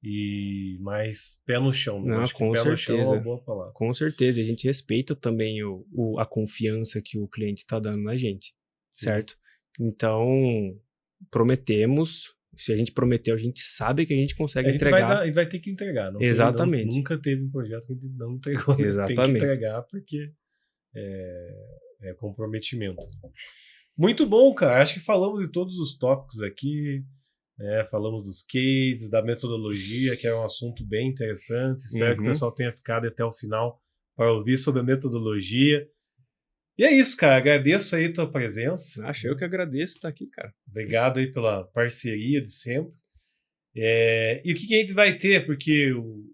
S1: e mais pé no chão.
S2: Não,
S1: acho
S2: com
S1: que pé
S2: certeza.
S1: no chão é uma boa palavra.
S2: Com certeza. A gente respeita também a confiança que o cliente está dando na gente. Certo? Sim. Então, prometemos. Se a gente prometeu, a gente sabe que a gente consegue entregar.
S1: A gente vai ter que entregar.
S2: Exatamente.
S1: Nunca teve um projeto que a gente não entregou.
S2: Exatamente.
S1: Tem que entregar porque é comprometimento. Muito bom, cara. Acho que falamos de todos os tópicos aqui. Falamos dos cases, da metodologia, que é um assunto bem interessante. Espero que o pessoal tenha ficado até o final para ouvir sobre a metodologia. E é isso, cara. Agradeço aí a tua presença.
S2: Eu que agradeço estar aqui, cara.
S1: Obrigado aí pela parceria de sempre. E o que a gente vai ter? Porque o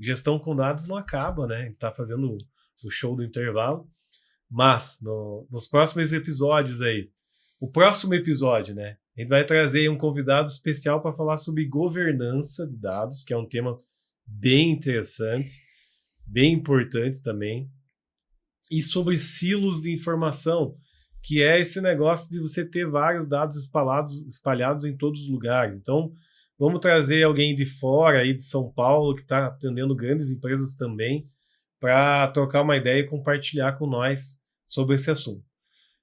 S1: Gestão com Dados não acaba, né? A gente tá fazendo o show do intervalo. Mas, nos próximos episódios aí, o próximo episódio, né? A gente vai trazer um convidado especial para falar sobre governança de dados, que é um tema bem interessante, bem importante também. E sobre silos de informação, que é esse negócio de você ter vários dados espalhados em todos os lugares. Então, vamos trazer alguém de fora, aí de São Paulo, que está atendendo grandes empresas também, para trocar uma ideia e compartilhar com nós sobre esse assunto.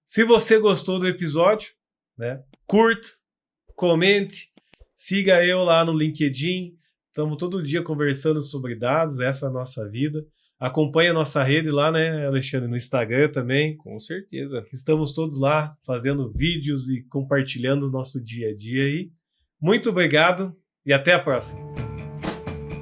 S1: Se você gostou do episódio, né, curta, comente, Siga eu lá no LinkedIn. Estamos todo dia conversando sobre dados, essa é a nossa vida. Acompanhe a nossa rede lá, né, Alexandre, no Instagram também.
S2: Com certeza.
S1: Estamos todos lá fazendo vídeos e compartilhando o nosso dia a dia aí. Muito obrigado e até a próxima.